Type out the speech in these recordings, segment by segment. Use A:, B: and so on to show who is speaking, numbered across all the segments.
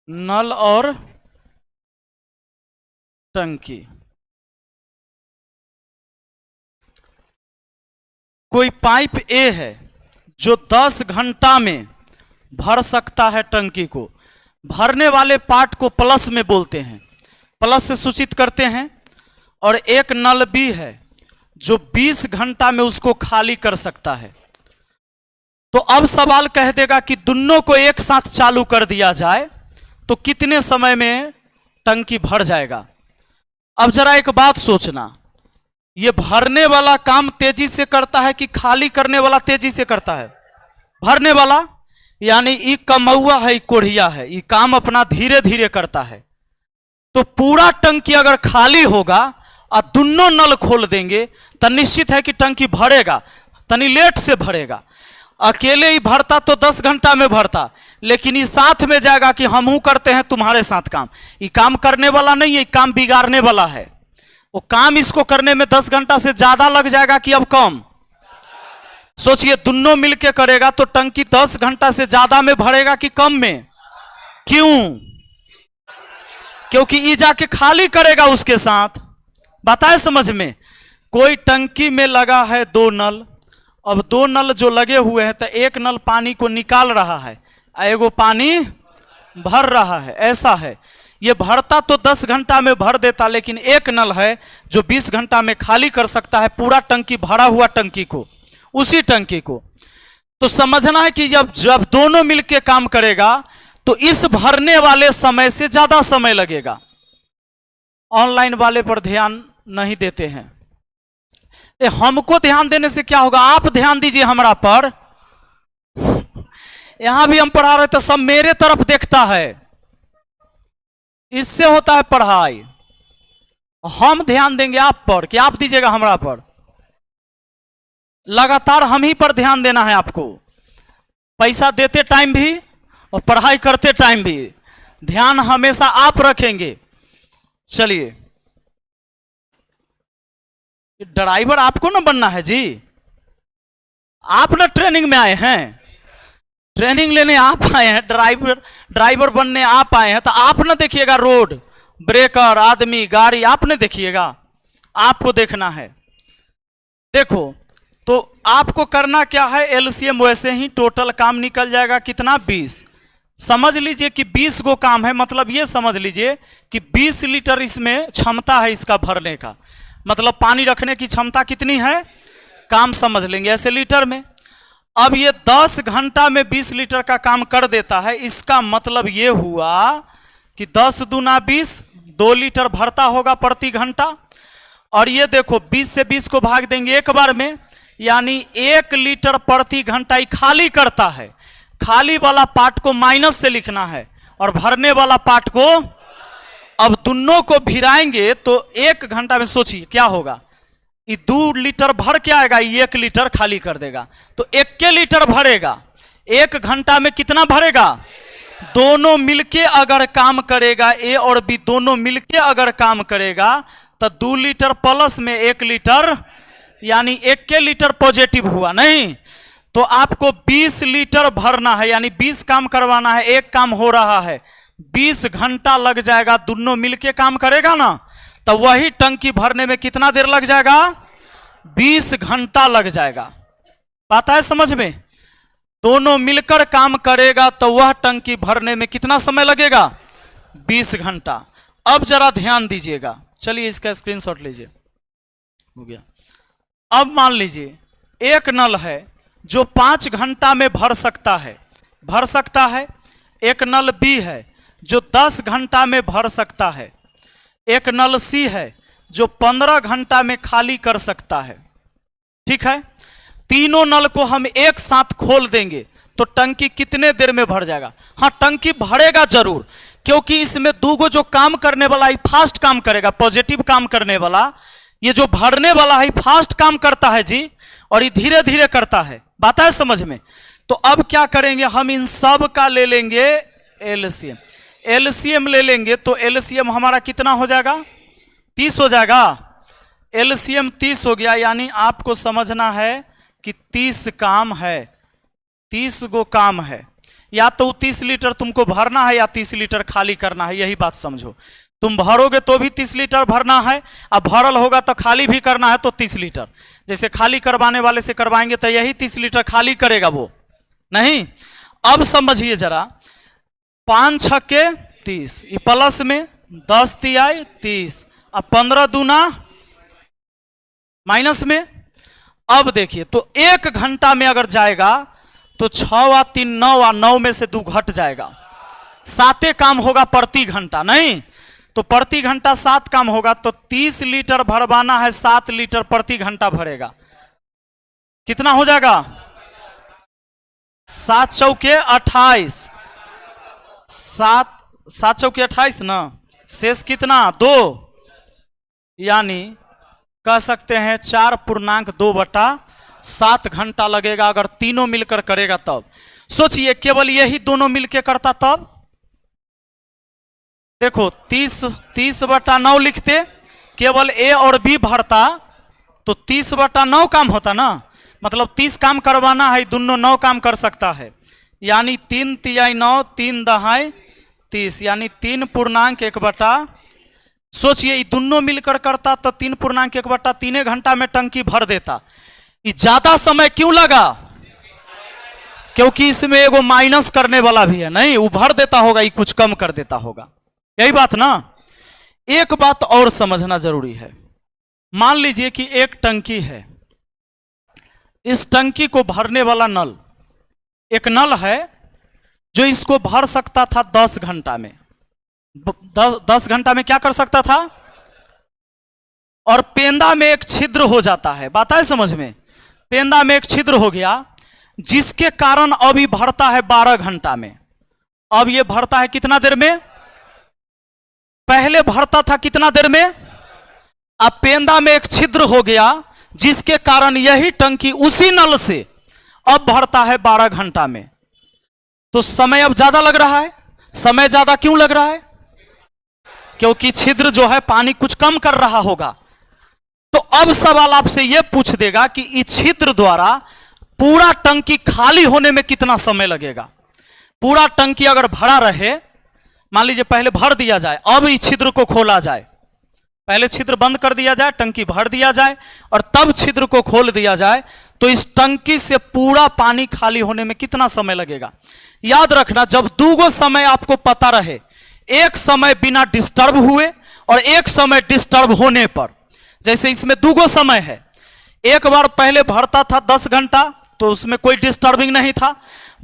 A: नल और टंकी। कोई पाइप ए है जो 10 घंटा में भर सकता है टंकी को। भरने वाले पार्ट को प्लस में बोलते हैं, प्लस से सूचित करते हैं। और एक नल बी है जो 20 घंटा में उसको खाली कर सकता है। तो अब सवाल कह देगा कि दोनों को एक साथ चालू कर दिया जाए तो कितने समय में टंकी भर जाएगा। अब जरा एक बात सोचना, ये भरने वाला काम तेजी से करता है कि खाली करने वाला तेजी से करता है? भरने वाला, यानी ई कमौआ है, ई कोढ़िया है, ये काम अपना धीरे धीरे करता है। तो पूरा टंकी अगर खाली होगा और दोनों नल खोल देंगे तो निश्चित है कि टंकी भरेगा, तनी लेट से भरेगा। अकेले ही भरता तो 10 घंटा में भरता, लेकिन ये साथ में जाएगा कि हमहू करते हैं तुम्हारे साथ काम। ये काम करने वाला नहीं है, ये काम बिगाड़ने वाला है। वो काम इसको करने में 10 घंटा से ज्यादा लग जाएगा कि अब कम। सोचिए, दोनों मिलके करेगा तो टंकी 10 घंटा से ज्यादा में भरेगा कि कम में? क्यों? क्योंकि ये जाके खाली करेगा उसके साथ। बताए समझ में? कोई टंकी में लगा है 2 नल, अब 2 नल जो लगे हुए हैं तो एक नल पानी को निकाल रहा है, एगो पानी भर रहा है। ऐसा है, ये भरता तो 10 घंटा में भर देता, लेकिन एक नल है जो 20 घंटा में खाली कर सकता है पूरा टंकी, भरा हुआ टंकी को, उसी टंकी को। तो समझना है कि जब दोनों मिलके काम करेगा तो इस भरने वाले समय से ज्यादा समय लगेगा। ऑनलाइन वाले पर ध्यान नहीं देते हैं। हमको ध्यान देने से क्या होगा? आप ध्यान दीजिए हमरा पर। यहां भी हम पढ़ा रहे तो सब मेरे तरफ देखता है, इससे होता है पढ़ाई। हम ध्यान देंगे आप पर कि आप दीजिएगा हमरा पर। लगातार हम ही पर ध्यान देना है आपको, पैसा देते टाइम भी और पढ़ाई करते टाइम भी। ध्यान हमेशा आप रखेंगे। चलिए, ड्राइवर आपको ना बनना है जी, आप ना ट्रेनिंग में आए हैं, ट्रेनिंग लेने आप आए हैं, ड्राइवर बनने आप आए हैं। तो आप ना देखिएगा रोड, ब्रेकर, आदमी, गाड़ी, आप ने देखिएगा, आपको देखना है। देखो, तो आपको करना क्या है, एलसीएम वैसे ही टोटल काम निकल जाएगा कितना? 20। समझ लीजिए कि 20 गो काम है, मतलब ये समझ लीजिए कि 20 लीटर इसमें क्षमता है इसका भरने का, मतलब पानी रखने की क्षमता कितनी है, काम समझ लेंगे ऐसे लीटर में। अब ये 10 घंटा में 20 लीटर का काम कर देता है, इसका मतलब ये हुआ कि 10 दूना 20, 2 लीटर भरता होगा प्रति घंटा। और ये देखो 20 से 20 को भाग देंगे एक बार में, यानी 1 लीटर प्रति घंटा ही खाली करता है। खाली वाला पार्ट को माइनस से लिखना है और भरने वाला पार्ट को। अब दोनों को भिराएंगे तो 1 घंटा में सोचिए क्या होगा। ये 2 लीटर भर के आएगा, 1 लीटर खाली कर देगा, तो 1 लीटर भरेगा। 1 घंटा में कितना भरेगा? दोनों मिलके अगर काम करेगा, ए और बी दोनों मिलके अगर काम करेगा तो 2 लीटर प्लस में 1 लीटर, यानी 1 लीटर पॉजिटिव हुआ नहीं। तो आपको 20 लीटर भरना है, यानी 20 काम करवाना है, एक काम हो रहा है, 20 घंटा लग जाएगा। दोनों मिलके काम करेगा ना, तो वही टंकी भरने में कितना देर लग जाएगा? 20 घंटा लग जाएगा। बात है समझ में? दोनों मिलकर काम करेगा तो वह टंकी भरने में कितना समय लगेगा? 20 घंटा। अब जरा ध्यान दीजिएगा, चलिए इसका स्क्रीनशॉट लीजिए, हो गया। अब मान लीजिए एक नल है जो 5 घंटा में भर सकता है। एक नल बी है जो 10 घंटा में भर सकता है। एक नल सी है जो 15 घंटा में खाली कर सकता है। ठीक है, तीनों नल को हम एक साथ खोल देंगे तो टंकी कितने देर में भर जाएगा? हाँ, टंकी भरेगा जरूर, क्योंकि इसमें 2 गो जो काम करने वाला है फास्ट काम करेगा, पॉजिटिव काम करने वाला। ये जो भरने वाला है फास्ट काम करता है जी, और ये धीरे धीरे करता है। बात है समझ में? तो अब क्या करेंगे, हम इन सब का ले लेंगे एलसीएम। एलसीएम ले लेंगे तो एलसीएम हमारा कितना हो जाएगा? 30 हो जाएगा। एलसीएम 30 हो गया, यानी आपको समझना है कि 30 काम है, 30 गो काम है। या तो 30 लीटर तुमको भरना है या 30 लीटर खाली करना है, यही बात समझो। तुम भरोगे तो भी 30 लीटर भरना है, अब भरल होगा तो खाली भी करना है तो 30 लीटर। जैसे खाली करवाने वाले से करवाएंगे तो यही 30 लीटर खाली करेगा वो, नहीं। अब समझिए जरा, 5 छक्के 30, ये प्लस में 10 तिहाई 30, अब 15 दूना माइनस में। अब देखिए तो 1 घंटा में अगर जाएगा तो 6 व 3 9 व 9 में से 2 घट जाएगा, 7 काम होगा प्रति घंटा, नहीं तो प्रति घंटा 7 काम होगा, तो 30 लीटर भरवाना है, 7 लीटर प्रति घंटा भरेगा, कितना हो जाएगा? 7 चौके 28, 7 चौके 28 ना, शेष कितना 2, यानी कह सकते हैं 4.2/7 घंटा लगेगा अगर तीनों मिलकर करेगा तब। सोचिए केवल यही दोनों मिलकर करता तब, देखो 30/9 लिखते, केवल ए और बी भरता तो 30/9 काम होता ना, मतलब 30 काम करवाना है, दोनों 9 काम कर सकता है, यानी 3 तिहाई 9 3 दहाई 30, यानी 3.1/। सोचिए ये दोनों मिलकर करता तो 3.1/3 घंटा में टंकी भर देता। ये ज्यादा समय क्यों लगा? क्योंकि इसमें एगो माइनस करने वाला भी है, नहीं वो भर देता होगा, ये कुछ कम कर देता होगा, यही बात ना। एक बात और समझना जरूरी है, मान लीजिए कि एक टंकी है, इस टंकी को भरने वाला नल, एक नल है जो इसको भर सकता था 10 घंटा में, 10 घंटा में क्या कर सकता था, और पेंदा में एक छिद्र हो जाता है, बात है समझ में, पेंदा में एक छिद्र हो गया जिसके कारण अभी भरता है 12 घंटा में। अब ये भरता है कितना देर में? पहले भरता था कितना देर में? अब पेंदा में एक छिद्र हो गया जिसके कारण यही टंकी उसी नल से अब भरता है 12 घंटा में, तो समय अब ज्यादा लग रहा है। समय ज्यादा क्यों लग रहा है? क्योंकि छिद्र जो है पानी कुछ कम कर रहा होगा। तो अब सवाल आपसे यह पूछ देगा कि इस छिद्र द्वारा पूरा टंकी खाली होने में कितना समय लगेगा। पूरा टंकी अगर भरा रहे, मान लीजिए पहले भर दिया जाए, अब इस छिद्र को खोला जाए, पहले छिद्र बंद कर दिया जाए, टंकी भर दिया जाए और तब छिद्र को खोल दिया जाए, तो इस टंकी से पूरा पानी खाली होने में कितना समय लगेगा। याद रखना, जब दूगो समय आपको पता रहे, एक समय बिना डिस्टर्ब हुए और एक समय डिस्टर्ब होने पर, जैसे इसमें दूगो समय है, एक बार पहले भरता था 10 घंटा तो उसमें कोई डिस्टर्बिंग नहीं था,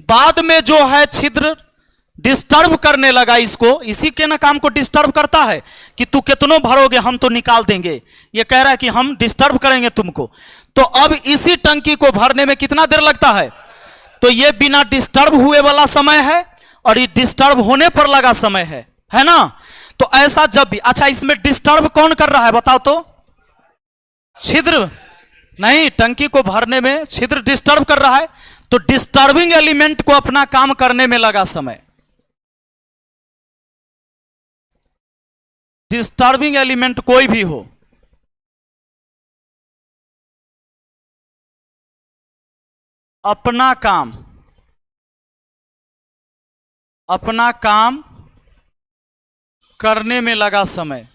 A: बाद में जो है छिद्र डिस्टर्ब करने लगा इसको, इसी के ना काम को डिस्टर्ब करता है कि तू कितनों भरोगे हम तो निकाल देंगे, ये कह रहा है कि हम डिस्टर्ब करेंगे तुमको। तो अब इसी टंकी को भरने में कितना देर लगता है, तो ये बिना डिस्टर्ब हुए वाला समय है और ये डिस्टर्ब होने पर लगा समय है ना। तो ऐसा जब भी, अच्छा इसमें डिस्टर्ब कौन कर रहा है बताओ तो? छिद्र नहीं, टंकी को भरने में छिद्र डिस्टर्ब कर रहा है, तो डिस्टर्बिंग एलिमेंट को अपना काम करने में लगा समय। डिस्टर्बिंग एलिमेंट कोई भी हो, अपना काम करने में लगा समय।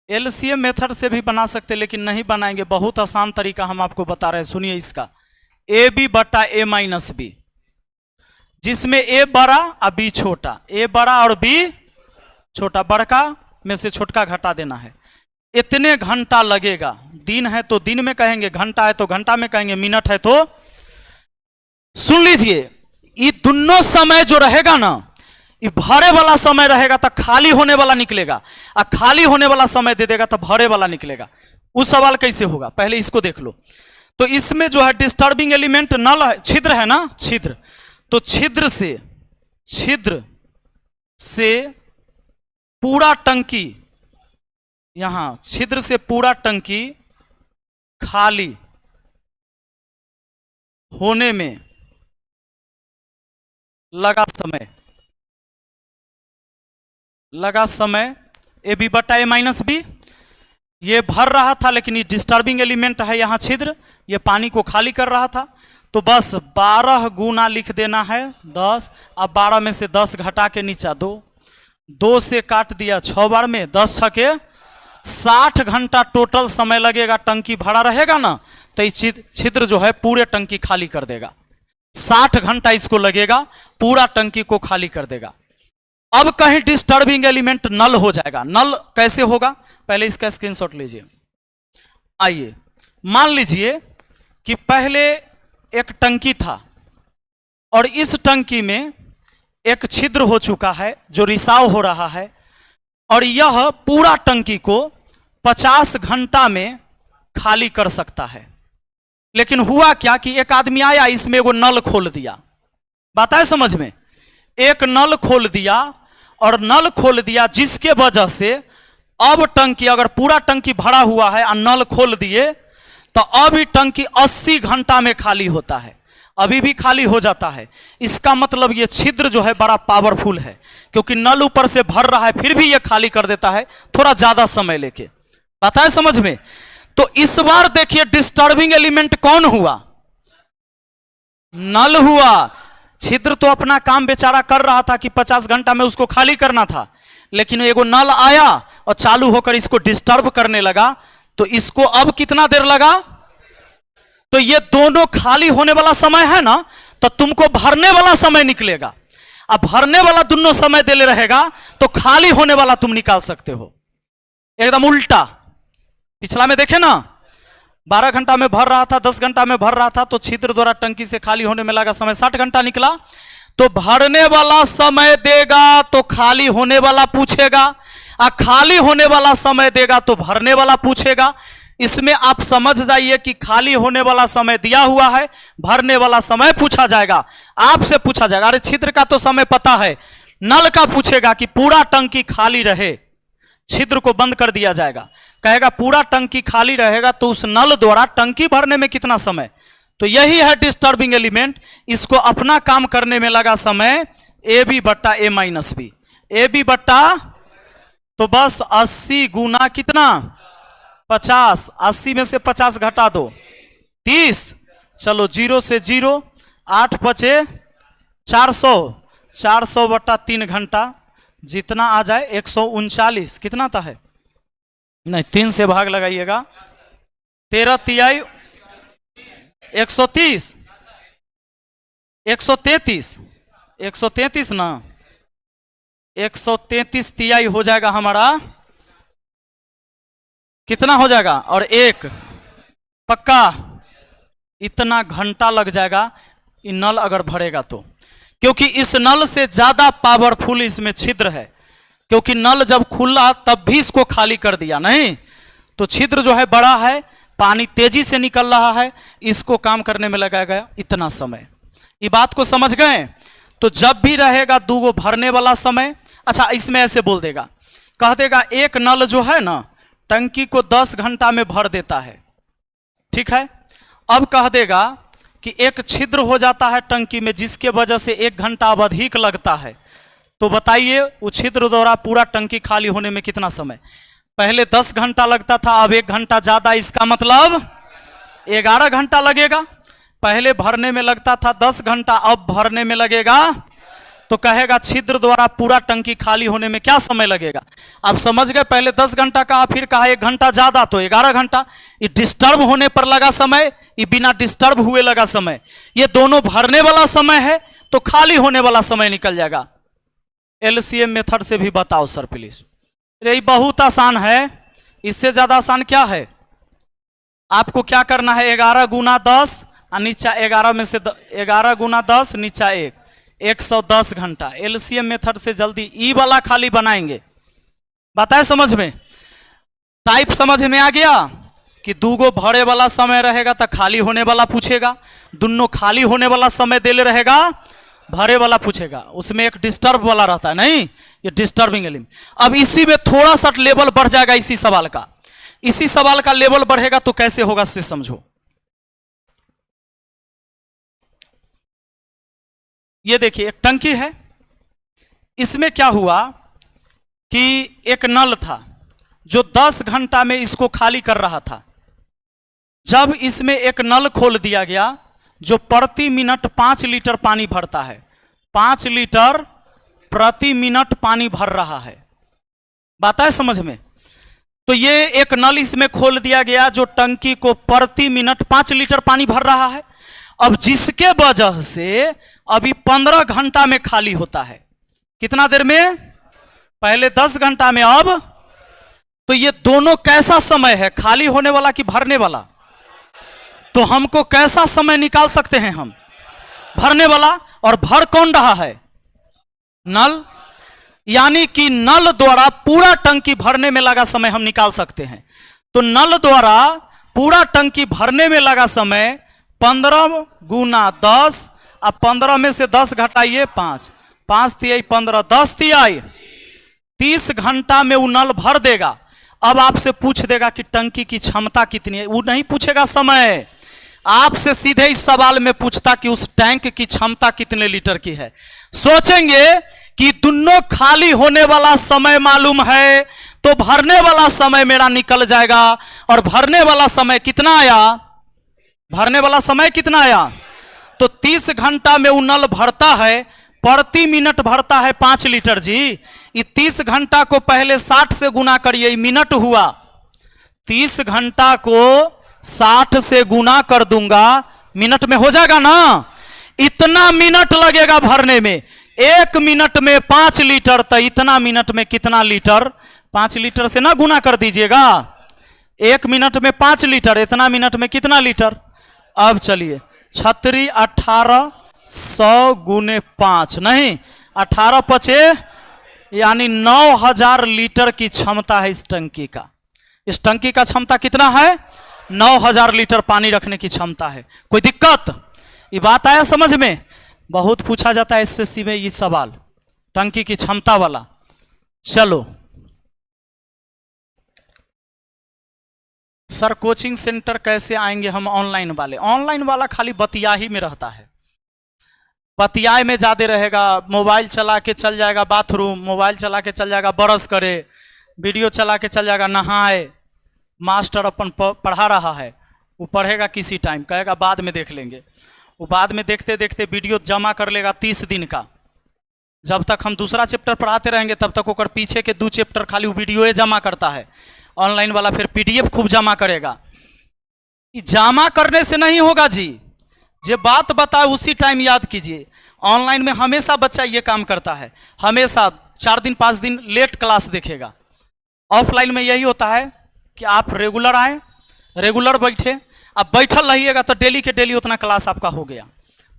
A: एलसीएम मेथड से भी बना सकते, लेकिन नहीं बनाएंगे, बहुत आसान तरीका हम आपको बता रहे हैं, सुनिए इसका। ए बी बटा ए माइनस बी, जिसमें ए बड़ा और बी छोटा, ए बड़ा और बी छोटा, बड़का में से छोटका घटा देना है। इतने घंटा लगेगा, दिन है तो दिन में कहेंगे, घंटा है तो घंटा में कहेंगे, मिनट है तो। सुन लीजिए, ये दोनों समय जो रहेगा ना, ये भरे वाला समय रहेगा तो खाली होने वाला निकलेगा, और खाली होने वाला समय दे देगा तो भरे वाला निकलेगा। उस सवाल कैसे होगा, पहले इसको देख लो। तो इसमें जो है डिस्टर्बिंग एलिमेंट नल है, छिद्र है ना, छिद्र, तो छिद्र से पूरा टंकी, यहां छिद्र से पूरा टंकी खाली होने में लगा समय ए बी बटा ए माइनस बी। ये भर रहा था लेकिन ये डिस्टर्बिंग एलिमेंट है, यहां छिद्र ये पानी को खाली कर रहा था, तो बस 12 गुना लिख देना है 10। अब 12 में से 10 घटा के नीचा 2, 2 से काट दिया 6 बार में, 10 छके 60 घंटा टोटल समय लगेगा। टंकी भरा रहेगा ना तो ये छिद्र जो है पूरे टंकी खाली कर देगा। 60 घंटा इसको लगेगा, पूरा टंकी को खाली कर देगा। अब कहीं डिस्टर्बिंग एलिमेंट नल हो जाएगा। नल कैसे होगा, पहले इसका स्क्रीनशॉट लीजिए। आइए मान लीजिए कि पहले एक टंकी था और इस टंकी में एक छिद्र हो चुका है जो रिसाव हो रहा है, और यह पूरा टंकी को 50 घंटा में खाली कर सकता है। लेकिन हुआ क्या कि एक आदमी आया, इसमें एगो नल खोल दिया। बात है समझ में? एक नल खोल दिया, और नल खोल दिया जिसके वजह से अब टंकी, अगर पूरा टंकी भरा हुआ है और नल खोल दिए तो अभी टंकी 80 घंटा में खाली होता है, अभी भी खाली हो जाता है। इसका मतलब ये छिद्र जो है बड़ा पावरफुल है, क्योंकि नल ऊपर से भर रहा है फिर भी ये खाली कर देता है थोड़ा ज्यादा समय लेके। पता है समझ में? तो इस बार देखिए डिस्टर्बिंग एलिमेंट कौन हुआ? नल हुआ। छिद्र तो अपना काम बेचारा कर रहा था कि 50 घंटा में उसको खाली करना था, लेकिन एगो नल आया और चालू होकर इसको डिस्टर्ब करने लगा, तो इसको अब कितना देर लगा? तो ये दोनों खाली होने वाला समय है ना, तो तुमको भरने वाला समय निकलेगा। अब भरने वाला दोनों समय दे ले रहेगा तो खाली होने वाला तुम निकाल सकते हो। एकदम उल्टा। पिछला में देखे ना, 12 घंटा में भर रहा था, 10 घंटा में भर रहा था, तो छिद्र द्वारा टंकी से खाली होने में लगा समय 60 घंटा निकला। तो भरने वाला समय देगा तो खाली होने वाला पूछेगा, और खाली होने वाला समय देगा तो भरने वाला पूछेगा। इसमें आप समझ जाइए कि खाली होने वाला समय दिया हुआ है, भरने वाला समय पूछा जाएगा, आपसे पूछा जाएगा। अरे छिद्र का तो समय पता है, नल का पूछेगा कि पूरा टंकी खाली रहे, छिद्र को बंद कर दिया जाएगा। कहेगा पूरा टंकी खाली रहेगा तो उस नल द्वारा टंकी भरने में कितना समय? तो यही है डिस्टर्बिंग एलिमेंट। इसको अपना काम करने में लगा समय ए बी बट्टा ए माइनस बी। ए बी बट्टा, तो बस 80 गुना कितना? 50। 80 में से 50 घटा दो 30। चलो 0 से 0, 8 बचे 400, 400 बट्टा 3 घंटा, जितना आ जाए 139। कितना आता है? नहीं, 3 से भाग लगाइएगा। 13 तिहाई 130, 133, 133 ना, 133 तिहाई हो जाएगा हमारा, कितना हो जाएगा? और 1 पक्का इतना घंटा लग जाएगा ये नल अगर भरेगा तो, क्योंकि इस नल से ज्यादा पावरफुल इसमें छिद्र है। क्योंकि नल जब खुला तब भी इसको खाली कर दिया, नहीं तो छिद्र जो है बड़ा है, पानी तेजी से निकल रहा है, इसको काम करने में लगाएगा इतना समय। ये बात को समझ गए? तो जब भी रहेगा दूगो भरने वाला समय, अच्छा इसमें ऐसे बोल देगा, कह देगा एक नल जो है ना टंकी को 10 घंटा में भर देता है, ठीक है। अब कह देगा कि एक छिद्र हो जाता है टंकी में जिसके वजह से 1 घंटा अब अधिक लगता है, तो बताइए वो छिद्र द्वारा पूरा टंकी खाली होने में कितना समय? पहले 10 घंटा लगता था, अब 1 घंटा ज्यादा, इसका मतलब 11 घंटा लगेगा। पहले भरने में लगता था 10 घंटा, अब भरने में लगेगा, तो कहेगा छिद्र द्वारा पूरा टंकी खाली होने में क्या समय लगेगा? आप समझ गए? पहले 10 घंटा कहा, फिर कहा 1 घंटा ज्यादा, तो 11 घंटा। ये डिस्टर्ब होने पर लगा समय, ये बिना डिस्टर्ब हुए लगा समय। ये दोनों भरने वाला समय है तो खाली होने वाला समय निकल जाएगा। एलसीएम मेथड से भी बताओ सर प्लीज। ये बहुत आसान है, इससे ज्यादा आसान क्या है? आपको क्या करना है, 11 गुना 10 और नीचा 11 में से 11 गुना 10 नीचा 1, 110 घंटा। एलसीएम मेथड से जल्दी ई वाला खाली बनाएंगे। बताए समझ में? टाइप समझ में आ गया कि दूगो भरे वाला समय रहेगा तो खाली होने वाला पूछेगा, दोनों खाली होने वाला समय दे ले रहेगा, भरे वाला पूछेगा। उसमें एक डिस्टर्ब वाला रहता है, नहीं ये डिस्टर्बिंग एलिमेंट। अब इसी में थोड़ा सा लेवल बढ़ जाएगा, इसी सवाल का, इसी सवाल का लेवल बढ़ेगा तो कैसे होगा से समझो। ये देखिए एक टंकी है, इसमें क्या हुआ कि एक नल था जो 10 घंटा में इसको खाली कर रहा था। जब इसमें एक नल खोल दिया गया जो प्रति मिनट 5 लीटर पानी भरता है, 5 लीटर प्रति मिनट पानी भर रहा है, बात है समझ में। तो ये एक नल इसमें खोल दिया गया जो टंकी को प्रति मिनट 5 लीटर पानी भर रहा है। अब जिसके वजह से अभी 15 घंटा में खाली होता है। कितना देर में? पहले 10 घंटा में, अब तो ये दोनों कैसा समय है, खाली होने वाला कि भरने वाला? तो हमको कैसा समय निकाल सकते हैं हम? भरने वाला। और भर कौन रहा है? नल। यानी कि नल द्वारा पूरा टंकी भरने में लगा समय हम निकाल सकते हैं। तो नल द्वारा पूरा टंकी भरने में लगा समय 15 गुना 10, अब 15 में से 10 घटाइए 5, 5 तिहाई 15, 10 तिहाई 30 घंटा में वो नल भर देगा। अब आपसे पूछ देगा कि टंकी की क्षमता कितनी है, वो नहीं पूछेगा समय, आपसे सीधे इस सवाल में पूछता कि उस टैंक की क्षमता कितने लीटर की है। सोचेंगे कि दोनों खाली होने वाला समय मालूम है तो भरने वाला समय मेरा निकल जाएगा। और भरने वाला समय कितना आया? भरने वाला समय कितना आया? तो 30 घंटा में वो नल भरता है, प्रति मिनट भरता है 5 लीटर जी। ये 30 घंटा को पहले 60 से गुना करिए, मिनट हुआ। 30 घंटा को 60 से गुना कर दूंगा, मिनट में हो जाएगा ना। इतना मिनट लगेगा भरने में। 1 मिनट में 5 लीटर, तो इतना मिनट में कितना लीटर? 5 लीटर से ना गुना कर दीजिएगा। 1 मिनट में 5 लीटर, इतना मिनट में कितना लीटर? अब चलिए 36 1800 गुने 5, नहीं 18 पचे यानी 9000 लीटर की क्षमता है इस टंकी का। इस टंकी का क्षमता कितना है? 9000 लीटर पानी रखने की क्षमता है। कोई दिक्कत? ये बात आया समझ में? बहुत पूछा जाता है एसएससी में ये सवाल, टंकी की क्षमता वाला। चलो सर कोचिंग सेंटर कैसे आएंगे हम ऑनलाइन वाले? ऑनलाइन वाला खाली बतिया ही में रहता है, बतियाए में ज्यादा रहेगा। मोबाइल चला के चल जाएगा बाथरूम, मोबाइल चला के चल जाएगा ब्रश करे, वीडियो चला के चल जाएगा नहाए। मास्टर अपन पढ़ा रहा है, वो पढ़ेगा किसी टाइम, कहेगा बाद में देख लेंगे। वो बाद में देखते देखते वीडियो जमा कर लेगा 30 दिन का। जब तक हम दूसरा चैप्टर पढ़ाते रहेंगे तब तक ओकर पीछे के 2 चैप्टर खाली वो वीडियो जमा करता है। ऑनलाइन वाला फिर पीडीएफ खूब जमा करेगा। जमा करने से नहीं होगा जी, जो बात बताए उसी टाइम याद कीजिए। ऑनलाइन में हमेशा बच्चा ये काम करता है, हमेशा 4 दिन 5 दिन लेट क्लास देखेगा। ऑफलाइन में यही होता है कि आप रेगुलर आए, रेगुलर बैठे, अब बैठल रहिएगा तो डेली के डेली उतना क्लास आपका हो गया।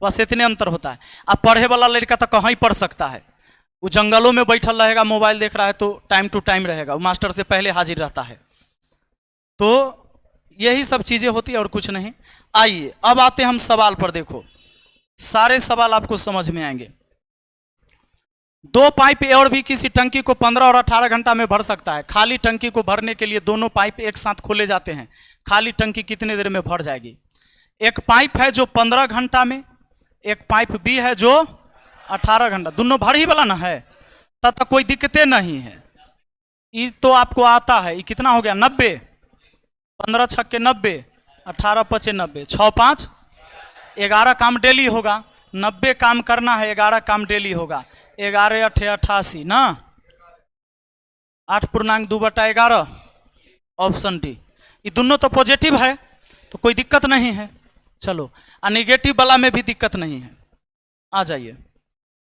A: बस इतने अंतर होता है। अब पढ़े वाला लड़का तो कहीं पढ़ सकता है, वो जंगलों में बैठल रहेगा, मोबाइल देख रहा है तो टाइम टू टाइम रहेगा, वो मास्टर से पहले हाजिर रहता है। तो यही सब चीज़ें होती है और कुछ नहीं। आइए अब आते हम सवाल पर। देखो सारे सवाल आपको समझ में आएंगे। 2 पाइप और भी किसी टंकी को 15 और 18 घंटा में भर सकता है। खाली टंकी को भरने के लिए दोनों पाइप एक साथ खोले जाते हैं। खाली टंकी कितने देर में भर जाएगी? एक पाइप है जो 15 घंटा में, एक पाइप भी है जो 18 घंटा। दोनों भर ही वाला ना है, तब तक कोई दिक्कतें नहीं है। ये तो आपको आता है। ये कितना हो गया? 90, 15 छक्के 90, 18 पचे 90, 6 5 11 काम डेली होगा। 90 काम करना है, 11 काम डेली होगा। 11 8 88 ना, 8.2/11 ऑप्शन डी। ये दोनों तो पॉजिटिव है तो कोई दिक्कत नहीं है। चलो नेगेटिव वाला में भी दिक्कत नहीं है। आ जाइए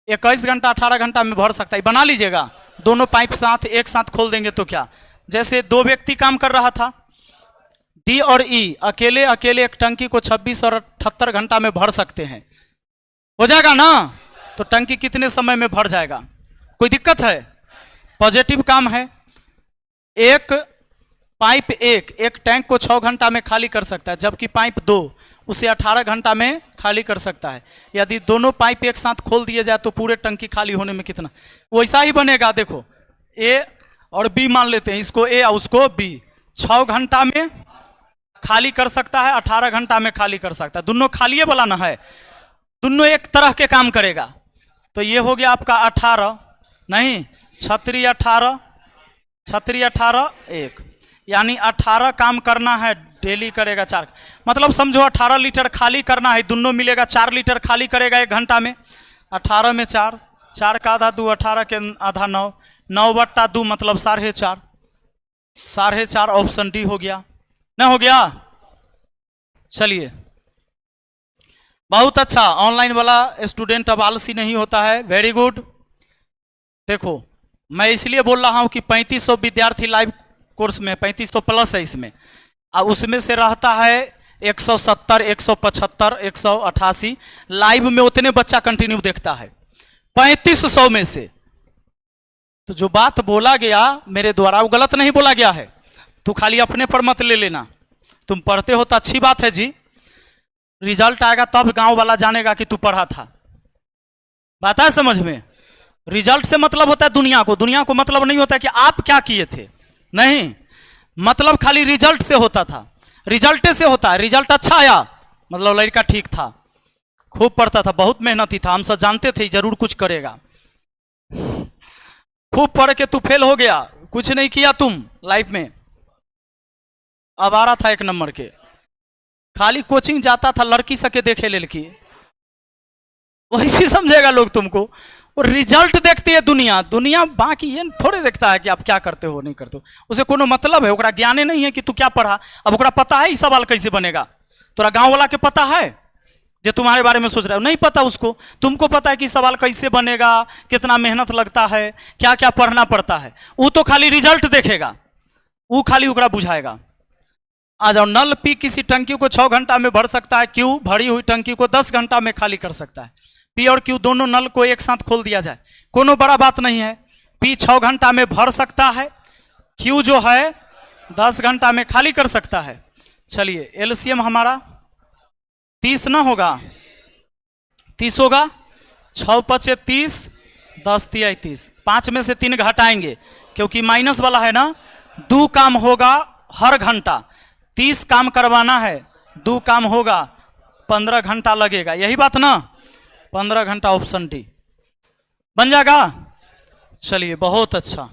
A: 21 घंटा 18 घंटा में भर सकता है। बना लीजिएगा, दोनों पाइप साथ एक साथ खोल देंगे तो क्या, जैसे 2 व्यक्ति काम कर रहा था, डी और ई अकेले अकेले एक टंकी को 26 और 78 घंटा में भर सकते हैं। हो जाएगा ना? तो टंकी कितने समय में भर जाएगा? कोई दिक्कत है? पॉजिटिव काम है। एक पाइप एक टैंक को 6 घंटा में खाली कर सकता है, जबकि पाइप 2 उसे 18 घंटा में खाली कर सकता है। यदि दोनों पाइप एक साथ खोल दिए जाए तो पूरे टंकी खाली होने में कितना? वैसा ही बनेगा। देखो ए और बी मान लेते हैं, इसको ए और उसको बी। 6 घंटा में खाली कर सकता है, 18 घंटा में खाली कर सकता है। दोनों खाली वाला ना है, दोनों एक तरह के काम करेगा। तो ये हो गया आपका 18 नहीं 36 18 1, यानी 18 काम करना है डेली करेगा 4, मतलब समझो 18 लीटर खाली करना है, दोनों मिलेगा 4 लीटर खाली करेगा 1 घंटा में। 18 में 4, 4 का आधा 2, 18 के आधा 9, 9/2 मतलब 4.5, 4.5 ऑप्शन डी हो गया। ना हो गया? चलिए बहुत अच्छा, ऑनलाइन वाला स्टूडेंट अब आलसी नहीं होता है, वेरी गुड। देखो मैं इसलिए बोल रहा हूं कि 3500 विद्यार्थी लाइव कोर्स में, 3500 प्लस है इसमें, और उसमें से रहता है 170, 175, 188 लाइव में, उतने बच्चा कंटिन्यू देखता है 3500 में से। तो जो बात बोला गया मेरे द्वारा वो गलत नहीं बोला गया है, तू खाली अपने पर मत ले लेना। तुम पढ़ते हो तो अच्छी बात है जी, रिजल्ट आएगा तब गांव वाला जानेगा कि तू पढ़ा था। बात है समझ में? रिजल्ट से मतलब होता है दुनिया को, दुनिया को मतलब नहीं होता कि आप क्या किए थे, नहीं, मतलब खाली रिजल्ट से होता था, रिजल्ट से होता है। रिजल्ट अच्छा आया मतलब लड़का ठीक था, खूब पढ़ता था, बहुत मेहनती था, हम सब जानते थे जरूर कुछ करेगा। खूब पढ़ के तू फेल हो गया, कुछ नहीं किया तुम लाइफ में, अब आ रहा था 1 नंबर के, खाली कोचिंग जाता था लड़की सके देखे लेल की, वैसे समझेगा लोग तुमको। वो रिजल्ट देखती है दुनिया, दुनिया बाकी ये थोड़े देखता है कि आप क्या करते हो नहीं करते हो, उसे कोनो मतलब है, ओकरा ज्ञाने नहीं है कि तू क्या पढ़ा। अब ओकरा पता है ये सवाल कैसे बनेगा, तोरा गांव वाला के पता है जो तुम्हारे बारे में सोच रहा है, नहीं पता उसको, तुमको पता है कि सवाल कैसे बनेगा, कितना मेहनत लगता है, क्या क्या पढ़ना पड़ता है। वो तो खाली रिजल्ट देखेगा, वो खाली ओकरा बुझाएगा। आ जाओ, नल पी किसी टंकी को 6 घंटा में भर सकता है, क्यू भरी हुई टंकी को 10 घंटा में खाली कर सकता है। पी और क्यू दोनों नल को एक साथ खोल दिया जाए, कोनो बड़ा बात नहीं है, पी 6 घंटा में भर सकता है, क्यू जो है 10 घंटा में खाली कर सकता है। चलिए एलसीएम हमारा 30 ना होगा, 30 होगा, 6 × 30, 10 × 30, 5 में से 3 घटाएंगे क्योंकि माइनस वाला है ना। 2 काम होगा हर घंटा, 30 काम करवाना है, 2 काम होगा, 15 घंटा लगेगा, यही बात ना, 15 घंटा ऑप्शन डी बन जाएगा। चलिए बहुत अच्छा।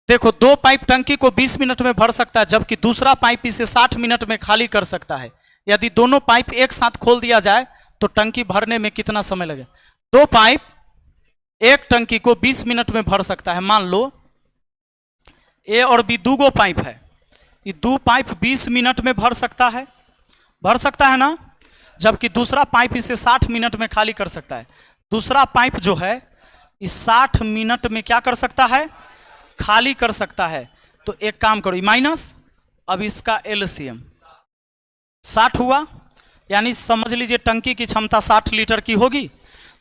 A: देखो 2 पाइप टंकी को 20 मिनट में भर सकता है, जबकि दूसरा पाइप इसे 60 मिनट में खाली कर सकता है। यदि दोनों पाइप एक साथ खोल दिया जाए तो टंकी भरने में कितना समय लगेगा? 2 पाइप एक टंकी को 20 मिनट में भर सकता है। मान लो ए और बी 2 गो पाइप है, ये 2 पाइप 20 मिनट में भर सकता है ना, जबकि दूसरा पाइप इसे 60 मिनट में खाली कर सकता है। दूसरा पाइप जो है इस 60 मिनट में क्या कर सकता है? खाली कर सकता है। तो एक काम करो, माइनस, अब इसका एलसीएम 60 हुआ, यानी समझ लीजिए टंकी की क्षमता 60 लीटर की होगी,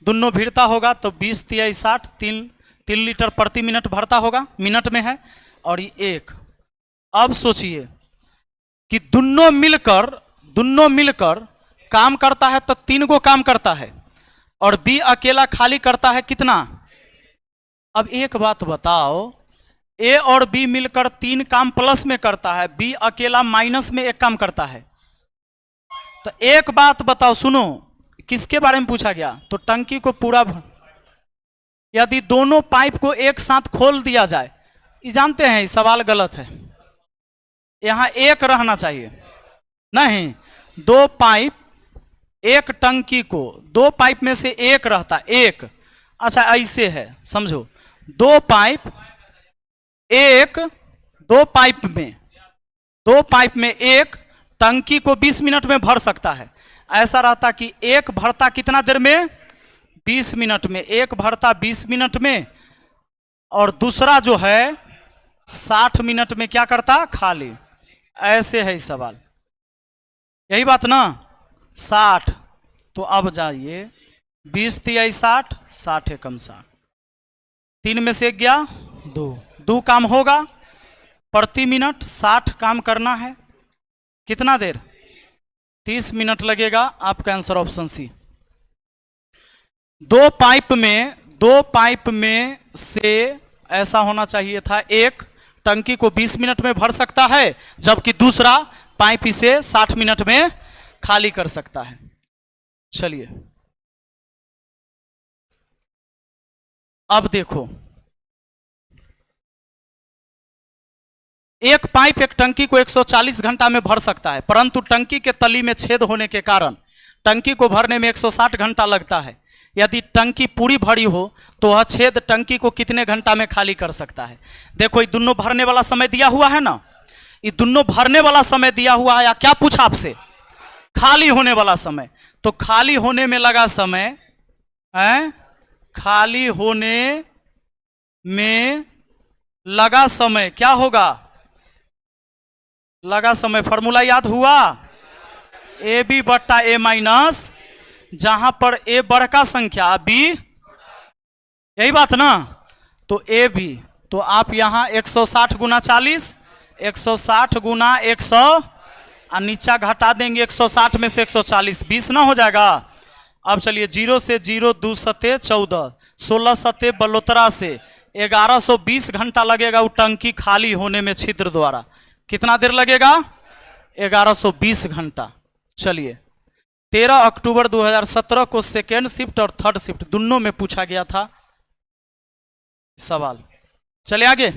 A: दोनों भिड़ता होगा तो 20 × 60, 3 लीटर प्रति मिनट भरता होगा, मिनट में है, और ये 1। अब सोचिए कि दोनों मिलकर काम करता है तो 3 गो काम करता है, और बी अकेला खाली करता है कितना? अब एक बात बताओ, ए और बी मिलकर 3 काम प्लस में करता है, बी अकेला माइनस में 1 काम करता है। तो एक बात बताओ, सुनो, किसके बारे में पूछा गया? तो टंकी को पूरा यदि दोनों पाइप को एक साथ खोल दिया जाए, ये जानते हैं सवाल गलत है, यहां 1 रहना चाहिए, नहीं 2 पाइप एक टंकी को, 2 पाइप में से 1 रहता, 1। अच्छा ऐसे है समझो, 2 पाइप में एक टंकी को 20 मिनट में भर सकता है। ऐसा रहता कि एक भरता कितना देर में? 20 मिनट में, एक भरता 20 मिनट में, और दूसरा जो है 60 मिनट में क्या करता? खाली। ऐसे है सवाल, यही बात ना, 60। तो अब जाइए 20 × 60, 60 × 60, 3 में से 1 गया 2 काम होगा प्रति मिनट, 60 काम करना है, कितना देर? 30 मिनट लगेगा। आपका आंसर ऑप्शन सी। 2 पाइप में से ऐसा होना चाहिए था, एक टंकी को 20 मिनट में भर सकता है, जबकि दूसरा पाइप इसे 60 मिनट में खाली कर सकता है। चलिए अब देखो, एक पाइप एक टंकी को 140 घंटा में भर सकता है, परंतु टंकी के तली में छेद होने के कारण टंकी को भरने में 160 घंटा लगता है। यदि टंकी पूरी भरी हो तो वह छेद टंकी को कितने घंटा में खाली कर सकता है? देखो ये दोनों भरने वाला समय दिया हुआ है ना, ये दोनों भरने वाला समय दिया हुआ है, या क्या पूछा आपसे? खाली होने वाला समय। तो खाली होने में लगा समय है, खाली होने में लगा समय क्या होगा? लगा समय फॉर्मूला याद हुआ? ए बी बट्टा ए माइनस, जहां पर ए बड़का संख्या बी, यही बात ना। तो ए बी, तो आप यहां 160 गुना 40, 160 गुना 100 और नीचा घटा देंगे 160 में से 140, 20 ना हो जाएगा। अब चलिए 0 से 0, 2 सते 14, 16 सते बलोतरा से 1120 घंटा लगेगा वो टंकी खाली होने में छिद्र द्वारा। कितना देर लगेगा? 1120 घंटा। चलिए 13 अक्टूबर 2017 को सेकेंड शिफ्ट और थर्ड शिफ्ट दोनों में पूछा गया था सवाल। चलिए आगे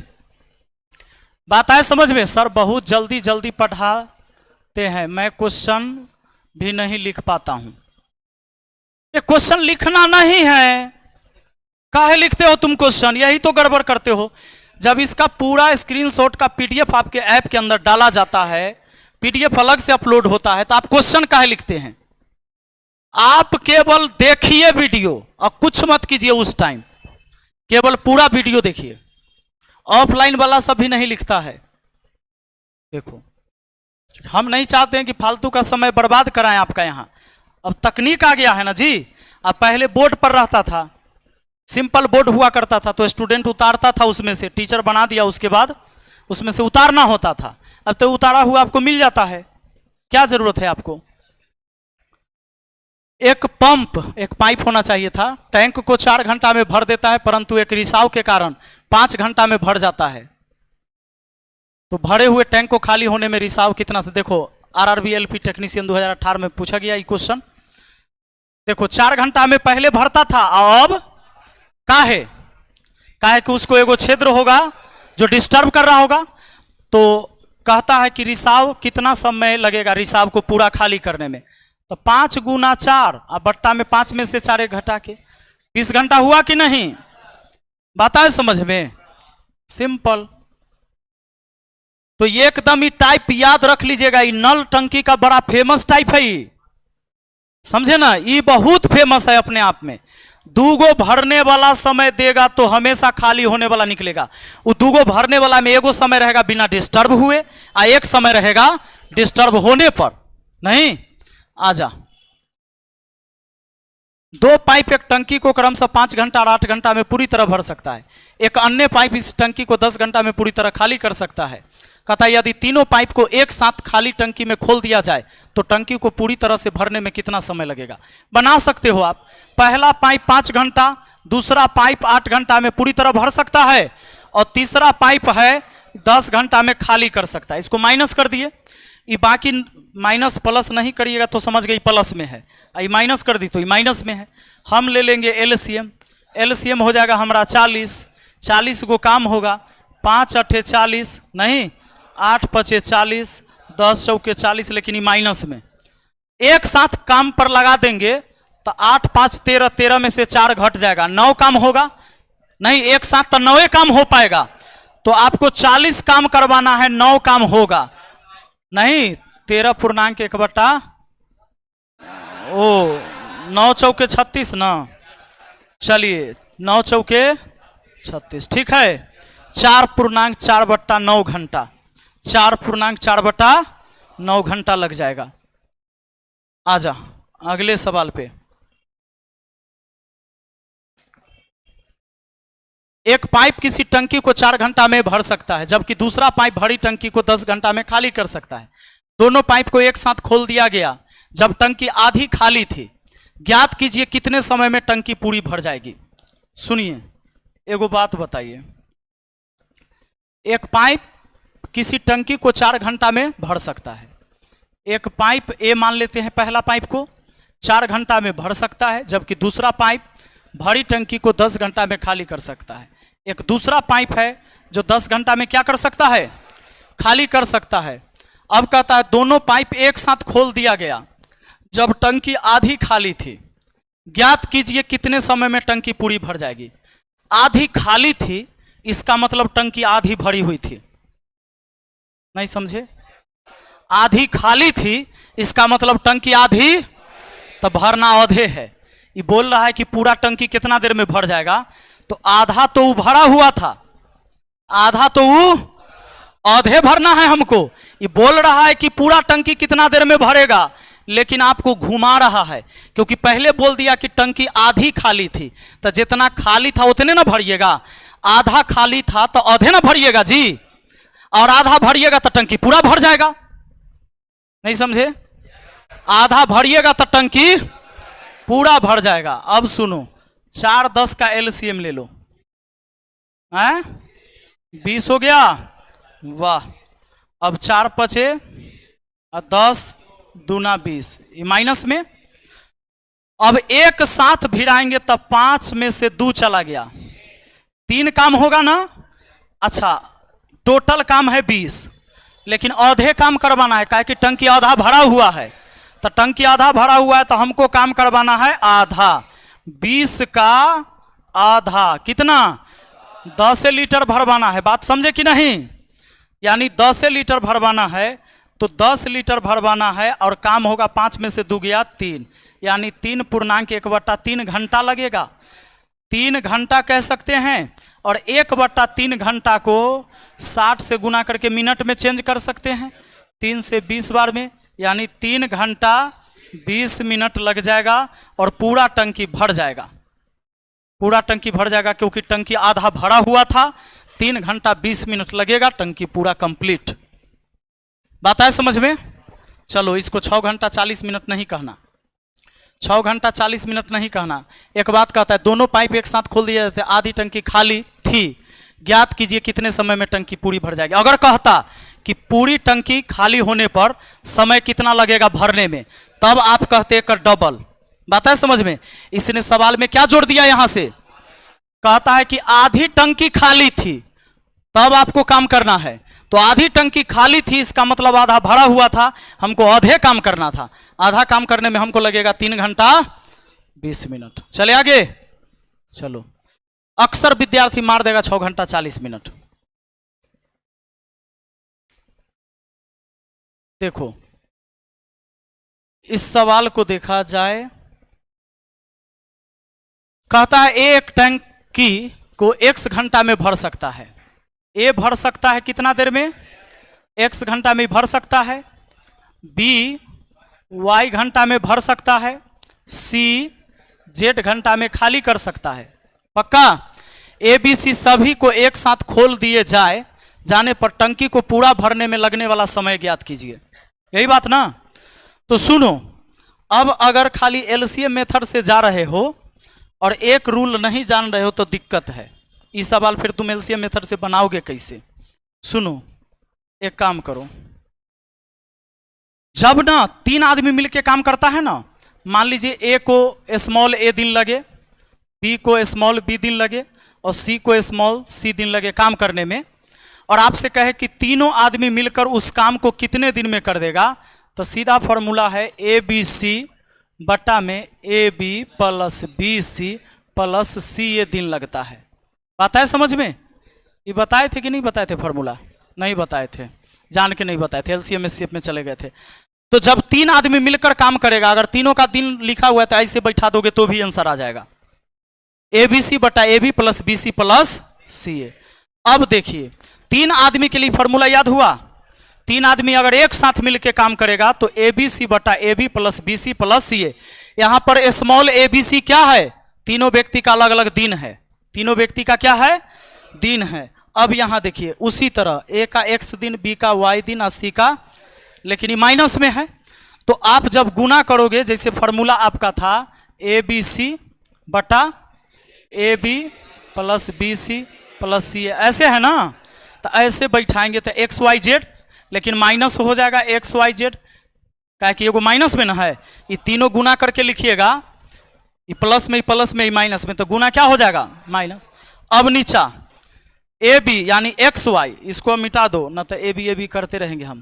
A: बात आए समझ में? सर बहुत जल्दी जल्दी पढ़ाते हैं, मैं क्वेश्चन भी नहीं लिख पाता हूं। ये क्वेश्चन लिखना नहीं है, काहे लिखते हो तुम क्वेश्चन? यही तो गड़बड़ करते हो। जब इसका पूरा स्क्रीनशॉट का पीडीएफ आपके ऐप के अंदर डाला जाता है, पीडीएफ अलग से अपलोड होता है, तो आप क्वेश्चन काहे लिखते हैं? आप केवल देखिए वीडियो और कुछ मत कीजिए उस टाइम, केवल पूरा वीडियो देखिए। ऑफलाइन वाला सब भी नहीं लिखता है। देखो हम नहीं चाहते हैं कि फालतू का समय बर्बाद कराएं आपका। यहाँ अब तकनीक आ गया है ना जी। अब पहले बोर्ड पर रहता था, सिंपल बोर्ड हुआ करता था, तो स्टूडेंट उतारता था उसमें से, टीचर बना दिया, उसके बाद उसमें से उतारना होता था। अब तो उतारा हुआ आपको मिल जाता है, क्या जरूरत है आपको? एक पंप, एक पाइप होना चाहिए था, टैंक को 4 घंटा में भर देता है, परंतु एक रिसाव के कारण 5 घंटा में भर जाता है। तो भरे हुए टैंक को खाली होने में रिसाव कितना से? देखो आरआरबी एलपी टेक्नीशियन 2018 में पूछा गया ये क्वेश्चन। देखो 4 घंटा में पहले भरता था, अब काहे कि उसको एगो छिद्र होगा जो डिस्टर्ब कर रहा होगा। तो कहता है कि रिसाव कितना समय लगेगा रिसाव को पूरा खाली करने में? तो 5 गुना 4 और बट्टा में 5 में से 4 घटा के 20 घंटा हुआ कि नहीं? बताए समझ में? सिंपल। तो ये एकदम ही टाइप याद रख लीजिएगा, ये नल टंकी का बड़ा फेमस टाइप है ये, समझे ना? ये बहुत फेमस है अपने आप में। दूगो भरने वाला समय देगा तो हमेशा खाली होने वाला निकलेगा। वो दूगो भरने वाला में एगो समय रहेगा बिना डिस्टर्ब हुए और एक समय रहेगा डिस्टर्ब होने पर। नहीं आजा, 2 पाइप एक टंकी को क्रमशः 5 घंटा और 8 घंटा में पूरी तरह भर सकता है। एक अन्य पाइप इस टंकी को 10 घंटा में पूरी तरह खाली कर सकता है। कहता है यदि तीनों पाइप को एक साथ खाली टंकी में खोल दिया जाए तो टंकी को पूरी तरह से भरने में कितना समय लगेगा? बना सकते हो आप। पहला पाइप 5 घंटा, दूसरा पाइप 8 घंटा में पूरी तरह भर सकता है, और तीसरा पाइप है 10 घंटा में खाली कर सकता है। इसको माइनस कर दिए, ये बाकी माइनस प्लस नहीं करिएगा तो समझ गई प्लस में है, ये माइनस कर दी तो ये माइनस में है। हम ले लेंगे एलसीएम, एलसीएम हो जाएगा हमारा 40, 40 को काम होगा 5 अठे 40, नहीं 8 पचे 40, 10 चौके 40, लेकिन ये माइनस में। एक साथ काम पर लगा देंगे तो 8 5 13, 13 में से 4 घट जाएगा, 9 काम होगा। नहीं एक साथ तो 9 काम हो पाएगा, तो आपको 40 काम करवाना है, 9 काम होगा। नहीं 13.1 बटा 9 चौके 36 ना। चलिए 9 चौके 36 ठीक है। 4.4 बट्टा 9 घंटा, 4.4 बटा 9 घंटा लग जाएगा। आजा अगले सवाल पे। एक पाइप किसी टंकी को 4 घंटा में भर सकता है, जबकि दूसरा पाइप भरी टंकी को 10 घंटा में खाली कर सकता है। दोनों पाइप को एक साथ खोल दिया गया जब टंकी आधी खाली थी। ज्ञात कीजिए कितने समय में टंकी पूरी भर जाएगी। सुनिए एगो बात बताइए, एक पाइप किसी टंकी को 4 घंटा में भर सकता है। एक पाइप ए मान लेते हैं, पहला पाइप को 4 घंटा में भर सकता है, जबकि दूसरा पाइप भरी टंकी को 10 घंटा में खाली कर सकता है। एक दूसरा पाइप है जो 10 घंटा में क्या कर सकता है? खाली कर सकता है। अब कहता है दोनों पाइप एक साथ खोल दिया गया जब टंकी आधी खाली थी, ज्ञात कीजिए कितने समय में टंकी पूरी भर जाएगी। आधी खाली थी, इसका मतलब टंकी आधी भरी हुई थी। नहीं समझे? आधी खाली थी, इसका मतलब टंकी आधी, तो भरना आधे है। ये बोल रहा है कि पूरा टंकी कितना देर में भर जाएगा, तो आधा तो भरा हुआ था, आधा तो आधे भरना है हमको। ये बोल रहा है कि पूरा टंकी कितना देर में भरेगा, लेकिन आपको घुमा रहा है, क्योंकि पहले बोल दिया कि टंकी आधी खाली थी, तो जितना खाली था उतने ना भरिएगा। आधा खाली था तो आधे ना भरिएगा जी, और आधा भरिएगा तो टंकी पूरा भर जाएगा। नहीं समझे? आधा भरिएगा तो टंकी पूरा भर जाएगा। अब सुनो, 4 10 का एलसीएम ले लो, हैं 20 हो गया, वाह। अब 4 पचे 10 दूना 20, ये माइनस में। अब एक साथ भिड़ाएंगे तब 5 में से 2 चला गया, 3 काम होगा ना। अच्छा, टोटल काम है 20, लेकिन आधे काम करवाना है, काहे कि टंकी आधा भरा हुआ है। तो टंकी आधा भरा हुआ है तो हमको काम करवाना है आधा। 20 का आधा कितना? 10 लीटर भरवाना है। बात समझे कि नहीं? यानी 10 लीटर भरवाना है, तो 10 लीटर भरवाना है और काम होगा 5 में से 2 गया 3, यानी 3.1/3 घंटा लगेगा। 3 घंटा कह सकते हैं, और 1/3 घंटा को 60 से गुना करके मिनट में चेंज कर सकते हैं, 3 से 20 बार में, यानी 3 घंटा 20 मिनट लग जाएगा और पूरा टंकी भर जाएगा। पूरा टंकी भर जाएगा, क्योंकि टंकी आधा भरा हुआ था। 3 घंटा 20 मिनट लगेगा, टंकी पूरा कंप्लीट। बात है समझ में? चलो, इसको 6 घंटा 40 मिनट नहीं कहना, 6 घंटा 40 मिनट नहीं कहना। एक बात कहता है, दोनों पाइप एक साथ खोल दिए जाते, आधी टंकी खाली थी, ज्ञात कीजिए कितने समय में टंकी पूरी भर जाएगी। अगर कहता कि पूरी टंकी खाली होने पर समय कितना लगेगा भरने में, तब आप कहते कर डबल। बात है समझ में? इसने सवाल में क्या जोड़ दिया, यहां से कहता है कि आधी टंकी खाली थी, तब आपको काम करना है। तो आधी टंकी खाली थी, इसका मतलब आधा भरा हुआ था, हमको आधे काम करना था। आधा काम करने में हमको लगेगा 3 घंटा 20 मिनट। चले आगे, चलो। अक्सर विद्यार्थी मार देगा 6 घंटा 40 मिनट। देखो, इस सवाल को देखा जाए, कहता है एक टंकी को x घंटा में भर सकता है। ए भर सकता है कितना देर में? x घंटा में भर सकता है। बी y घंटा में भर सकता है। सी z घंटा में खाली कर सकता है। पक्का? ए बी सी सभी को एक साथ खोल दिए जाने पर टंकी को पूरा भरने में लगने वाला समय ज्ञात कीजिए। यही बात ना? तो सुनो, अब अगर खाली एलसीएम मेथड से जा रहे हो और एक रूल नहीं जान रहे हो तो दिक्कत है। इस सवाल फिर तुम एलसीएम मेथड से बनाओगे कैसे? सुनो, एक काम करो, जब ना 3 आदमी मिलके काम करता है ना, मान लीजिए ए को स्मॉल ए दिन लगे, बी को स्मॉल बी दिन लगे और सी को स्मॉल सी दिन लगे काम करने में, और आपसे कहे कि तीनों आदमी मिलकर उस काम को कितने दिन में कर देगा, तो सीधा फॉर्मूला है ए बी सी बटा में A B plus B C plus C ये दिन लगता है। बात है समझ में? ये बताए थे कि नहीं बताए थे? फॉर्मूला नहीं बताए थे, जान के नहीं बताए थे, एलसीएम एससीएफ में चले गए थे। तो जब 3 आदमी मिलकर काम करेगा, अगर तीनों का दिन लिखा हुआ है तो ऐसे बैठा दोगे तो भी आंसर आ जाएगा, ए बी सी बटा A B plus B C plus C A. अब देखिए, 3 आदमी के लिए फॉर्मूला याद हुआ। 3 आदमी अगर एक साथ मिलकर काम करेगा तो ए बी सी बटा A B plus B C plus C A. यहां पर स्मॉल ए बी सी क्या है? तीनों व्यक्ति का अलग अलग दिन है, तीनों व्यक्ति का क्या है? दिन है। अब यहां देखिए, उसी तरह ए का एक्स दिन, बी का वाई दिन और सी का, लेकिन ये माइनस में है, तो आप जब गुना करोगे, जैसे फॉर्मूला आपका था ए बी सी बटा A B plus B C plus C A, ऐसे है ना? तो ऐसे बैठाएंगे तो एक्स वाई जेड, लेकिन माइनस हो जाएगा एक्स वाई जेड, क्या कि एगो माइनस में ना है, ये तीनों गुना करके लिखिएगा, ये प्लस में ये माइनस में, तो गुना क्या हो जाएगा? माइनस। अब नीचा ए बी यानी एक्स वाई, इसको मिटा दो ना तो ए बी करते रहेंगे हम।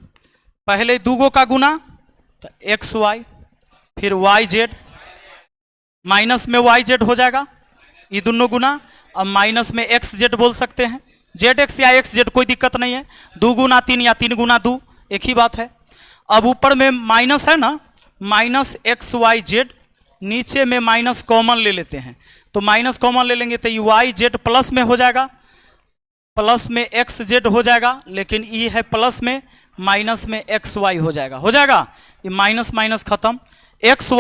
A: पहले दूगो का गुना तो एक्स वाई, फिर वाई जेड, माइनस में वाई जेड हो जाएगा, ये दोनों गुना। अब माइनस में एक्स जेड बोल सकते हैं, जेड एक्स या एक्स जेड कोई दिक्कत नहीं है, 2 गुना 3 या 3 गुना 2 एक ही बात है। अब ऊपर में माइनस है ना, माइनस एक्स वाई जेड, नीचे में माइनस कॉमन ले लेते हैं, तो माइनस कॉमन ले लेंगे तो ये वाई जेड प्लस में हो जाएगा, प्लस में एक्स जेड हो जाएगा, लेकिन ये है प्लस में, माइनस में एक्स वाई हो जाएगा, ये माइनस माइनस खत्म, एक्स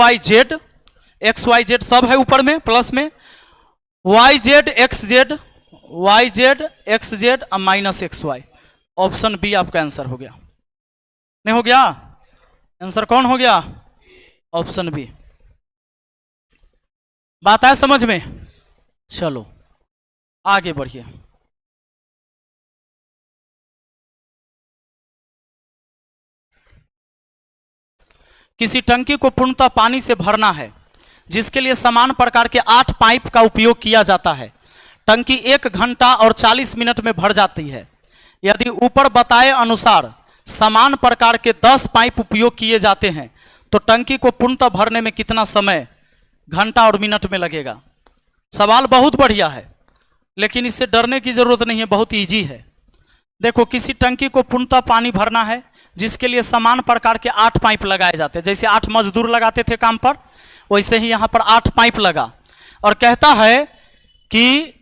A: वाई जेड सब है ऊपर में प्लस में, वाई जेड एक्स जेड और minus X Y. Option B आपका आंसर हो गया, नहीं हो गया? आंसर कौन हो गया? Option B. बात आया समझ में? चलो आगे बढ़िए। किसी टंकी को पूर्णतः पानी से भरना है, जिसके लिए समान प्रकार के 8 पाइप का उपयोग किया जाता है। टंकी 1 घंटा और 40 मिनट में भर जाती है। यदि ऊपर बताए अनुसार समान प्रकार के 10 पाइप उपयोग किए जाते हैं तो टंकी को पूर्णतः भरने में कितना समय घंटा और मिनट में लगेगा? सवाल बहुत बढ़िया है, लेकिन इससे डरने की जरूरत नहीं है, बहुत इजी है। देखो, किसी टंकी को पूर्णतः पानी भरना है जिसके लिए समान प्रकार के 8 पाइप लगाए जाते हैं। जैसे 8 मजदूर लगाते थे काम पर, वैसे ही यहाँ पर 8 पाइप लगा, और कहता है कि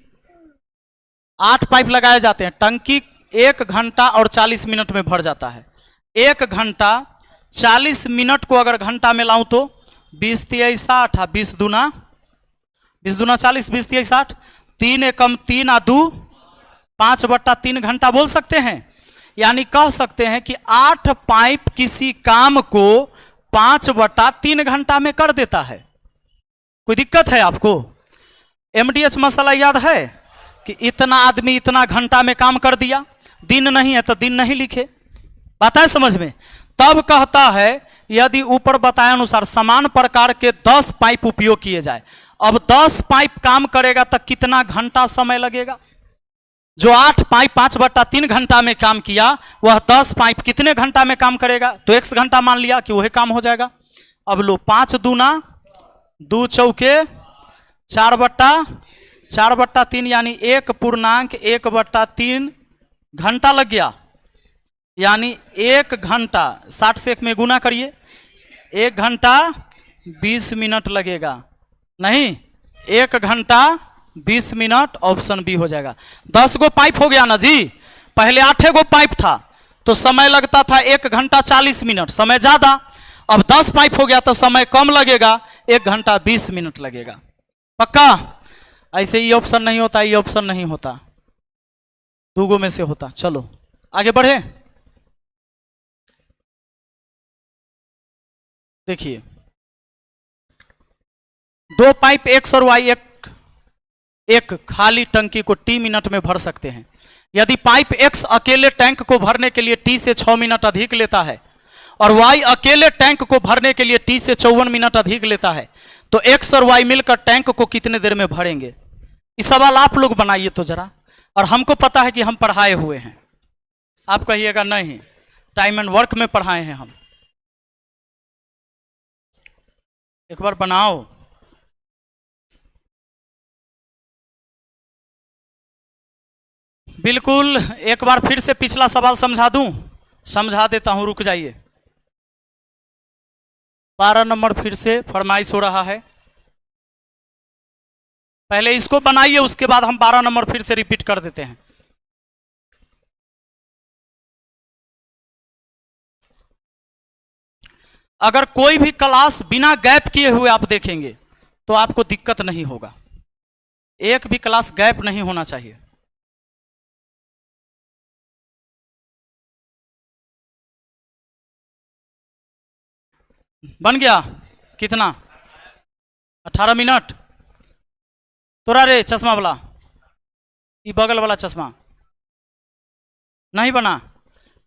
A: 8 पाइप लगाए जाते हैं। टंकी 1 घंटा और 40 मिनट में भर जाता है। 1 घंटा 40 मिनट को अगर घंटा में लाऊं तो 20 तिया 60, 20 दूना 40, 20 तिया 60, 3 एकम 3 आ 2 5/3 घंटा बोल सकते हैं। यानी कह सकते हैं कि 8 पाइप किसी काम को 5/3 घंटा में कर देता है। कोई दिक्कत है आपको? MDH मसाला याद है कि इतना आदमी इतना घंटा में काम कर दिया, दिन नहीं है तो दिन नहीं लिखे। बात है समझ में? तब कहता है यदि ऊपर बताए अनुसार समान प्रकार के 10 पाइप उपयोग किए जाए। अब 10 पाइप काम करेगा तो कितना घंटा समय लगेगा? जो 8 पाइप 5/3 घंटा में काम किया, वह 10 पाइप कितने घंटा में काम करेगा? तो x घंटा मान लिया कि वही काम हो जाएगा। अब लो 5 दूना 2 चौके 4/3 यानी 1.1/3 घंटा लग गया। यानी 1 घंटा 60 से 1 में गुना करिए, 1 घंटा 20 मिनट लगेगा। नहीं, 1 घंटा 20 मिनट, ऑप्शन बी हो जाएगा। 10 गो पाइप हो गया ना जी, पहले 8 गो पाइप था तो समय लगता था 1 घंटा 40 मिनट, समय ज्यादा। अब 10 पाइप हो गया तो समय कम लगेगा, 1 घंटा 20 मिनट लगेगा। पक्का? ऐसे ये ऑप्शन नहीं होता, ये ऑप्शन नहीं होता, 2 गो में से होता। चलो आगे बढ़े। देखिए, 2 पाइप एक्स और वाई एक खाली टंकी को T मिनट में भर सकते हैं। यदि पाइप X अकेले टैंक को भरने के लिए T से 6 मिनट अधिक लेता है और Y अकेले टैंक को भरने के लिए T से 54 मिनट अधिक लेता है, तो X और Y मिलकर टैंक को कितने देर में भरेंगे? ये सवाल आप लोग बनाइए तो जरा। और हमको पता है कि हम पढ़ाए हुए हैं, आप कहिएगा नहीं, टाइम एंड वर्क में पढ़ाए हैं हम। एक बार बनाओ। बिल्कुल, एक बार फिर से पिछला सवाल समझा दूं? समझा देता हूं, रुक जाइए। 12 नंबर फिर से फरमाइश हो रहा है, पहले इसको बनाइए, उसके बाद हम 12 नंबर फिर से रिपीट कर देते हैं। अगर कोई भी क्लास बिना गैप किए हुए आप देखेंगे तो आपको दिक्कत नहीं होगा। एक भी क्लास गैप नहीं होना चाहिए। बन गया? कितना? 18 मिनट। तोरा रे चश्मा वाला, ये बगल वाला चश्मा नहीं बना?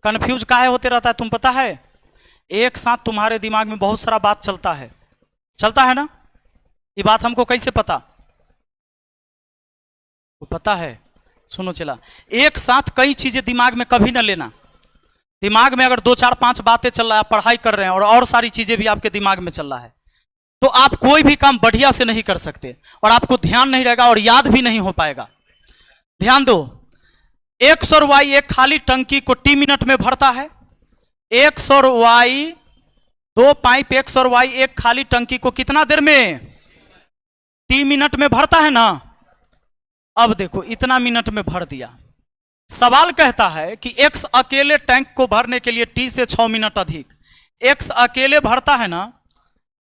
A: कंफ्यूज काहे होते रहता है तुम पता है? एक साथ तुम्हारे दिमाग में बहुत सारा बात चलता है ना? ये बात हमको कैसे पता? वो पता है, सुनो चला, एक साथ कई चीजें दिमाग में कभी ना लेना। दिमाग में अगर 2 4 5 बातें चल रहा है, पढ़ाई कर रहे हैं और सारी चीजें भी आपके दिमाग में चल रहा है, तो आप कोई भी काम बढ़िया से नहीं कर सकते और आपको ध्यान नहीं रहेगा और याद भी नहीं हो पाएगा। ध्यान दो, एक्स और वाई एक खाली टंकी को टी मिनट में भरता है। एक्स और वाई, 2 पाइप एक्स और वाई एक खाली टंकी को कितना देर में? टी मिनट में भरता है ना। अब देखो इतना मिनट में भर दिया। सवाल कहता है कि एक्स अकेले टैंक को भरने के लिए टी से 6 मिनट अधिक। एक्स अकेले भरता है ना,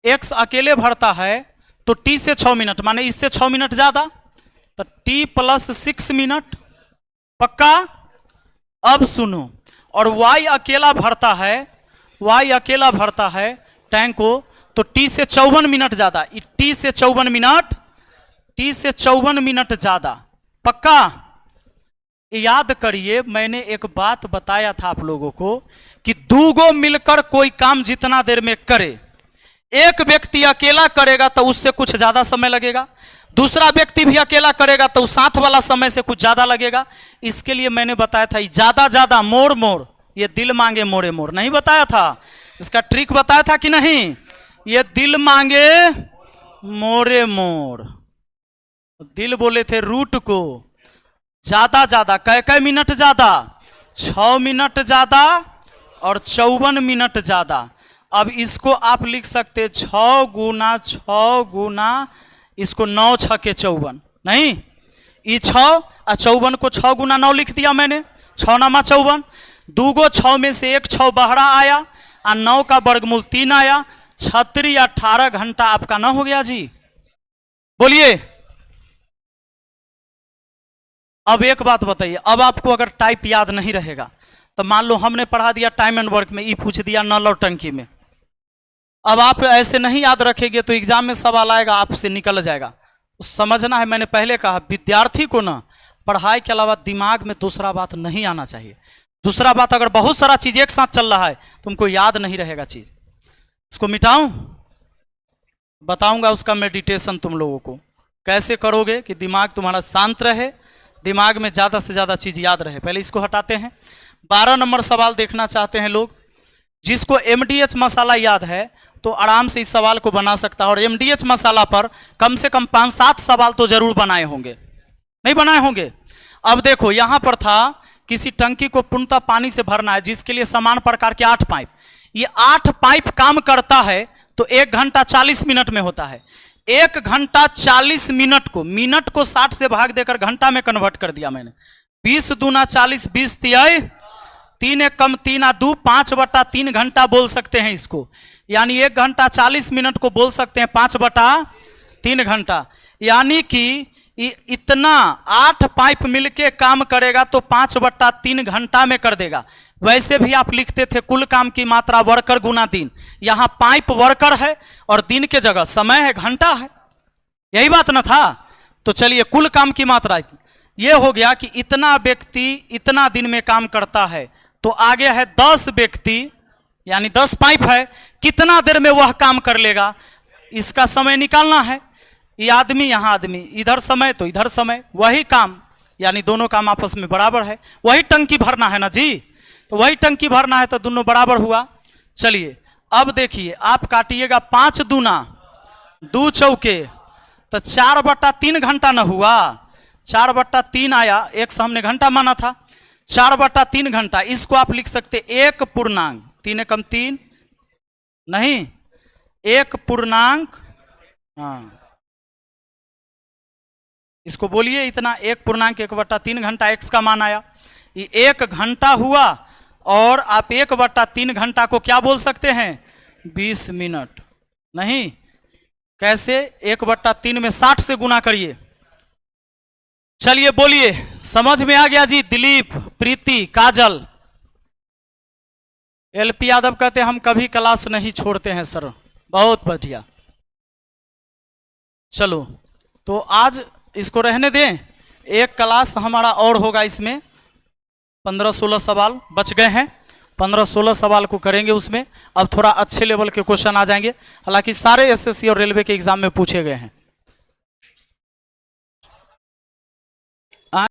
A: एक्स अकेले भरता है तो टी से 6 मिनट, माने इससे 6 मिनट ज्यादा, तो टी प्लस 6 मिनट पक्का। अब सुनो, और वाई अकेला भरता है, वाई अकेला भरता है टैंक को, तो टी से 54 मिनट ज्यादा, टी से 54 मिनट, टी से 54 मिनट ज्यादा पक्का। याद करिए, मैंने एक बात बताया था आप लोगों को कि दूगो मिलकर कोई काम जितना देर में करे, एक व्यक्ति अकेला करेगा तो उससे कुछ ज्यादा समय लगेगा, दूसरा व्यक्ति भी अकेला करेगा तो साथ वाला समय से कुछ ज्यादा लगेगा। इसके लिए मैंने बताया था ज्यादा ज्यादा मोड़ मोड़, ये दिल मांगे मोड़े मोड़, नहीं बताया था? इसका ट्रिक बताया था कि नहीं? ये दिल मांगे मोड़े मोड़, दिल बोले थे रूट को, ज्यादा ज्यादा कै मिनट ज्यादा, 6 मिनट ज्यादा और 54 मिनट ज्यादा। अब इसको आप लिख सकते 6 गुना 6 गुना, इसको 9 6 के 54, नहीं ये 6 और 54 को 6 गुना 9 लिख दिया मैंने, 6 नामा 54। दूगो 6 में से एक 6 बाहरा आया और 9 का वर्गमूल 3 आया, 36 18 घंटा आपका ना हो गया जी? बोलिए। अब एक बात बताइए, अब आपको अगर टाइप याद नहीं रहेगा तो मान लो हमने पढ़ा दिया टाइम एंड वर्क में, ई पूछ दिया नल और टंकी में, अब आप ऐसे नहीं याद रखेंगे तो एग्जाम में सवाल आएगा आपसे निकल जाएगा। तो समझना है, मैंने पहले कहा विद्यार्थी को ना पढ़ाई के अलावा दिमाग में दूसरा बात नहीं आना चाहिए। दूसरा बात, अगर बहुत सारा चीज एक साथ चल रहा है तुमको याद नहीं रहेगा चीज। इसको मिटाऊं? बताऊंगा उसका मेडिटेशन तुम लोगों को कैसे करोगे कि दिमाग तुम्हारा शांत रहे, दिमाग में ज्यादा से ज्यादा चीज याद रहे। पहले इसको हटाते हैं। 12 नंबर सवाल देखना चाहते हैं लोग? जिसको MDH मसाला याद है तो आराम से इस सवाल को बना सकता है, और MDH मसाला पर कम से कम 5-7 सवाल तो जरूर बनाए होंगे, नहीं बनाए होंगे? अब देखो यहां पर था किसी टंकी को पूर्णतः पानी से भरना है, जिसके लिए समान प्रकार के 8 पाइप, ये 8 पाइप काम करता है तो 1 घंटा 40 मिनट में होता है। 1 घंटा 40 मिनट को, मिनट को 60 से भाग देकर घंटा में कन्वर्ट कर दिया मैंने। 20 दूना 40, 20 तिहाई 3 1 कम 3 2, 5/3 घंटा बोल सकते हैं इसको। यानी 1 घंटा 40 मिनट को बोल सकते हैं 5/3 घंटा। यानी कि इतना 8 पाइप मिलके काम करेगा तो 5/3 घंटा में कर देगा। वैसे भी आप लिखते थे कुल काम की मात्रा वर्कर गुना दिन, यहां पाइप वर्कर है और दिन के जगह समय है, घंटा है, यही बात ना था? तो चलिए कुल काम की मात्रा ये हो गया कि इतना व्यक्ति इतना दिन में काम करता है, तो आगे है 10 व्यक्ति, यानी 10 पाइप है, कितना देर में वह काम कर लेगा, इसका समय निकालना है। ये आदमी यहाँ आदमी, इधर समय तो इधर समय, वही काम, यानी दोनों काम आपस में बराबर है। वही टंकी भरना है ना जी, तो वही टंकी भरना है तो दोनों बराबर हुआ। चलिए अब देखिए, आप काटिएगा 5 दूना 2 चौके, तो 4/3 घंटा न हुआ? 4/3 आया, एक से हमने घंटा माना था, 4/3 घंटा। इसको आप लिख सकते 1 पूर्णांक 3 एकम 3, नहीं 1 पूर्णांक, हाँ इसको बोलिए इतना 1 पूर्णांक 1/3 घंटा एक्स का मान आया। ये 1 घंटा हुआ, और आप 1/3 घंटा को क्या बोल सकते हैं? 20 मिनट। नहीं, कैसे? 1/3 में 60 से गुना करिए। चलिए बोलिए, समझ में आ गया जी? दिलीप, प्रीति, काजल। LP यादव कहते हम कभी क्लास नहीं छोड़ते हैं सर, बहुत बढ़िया। चलो तो आज इसको रहने दें, एक क्लास हमारा और होगा, इसमें 15-16 सवाल बच गए हैं, 15-16 सवाल को करेंगे उसमें। अब थोड़ा अच्छे लेवल के क्वेश्चन आ जाएंगे, हालांकि सारे SSC और रेलवे के एग्जाम में पूछे गए हैं।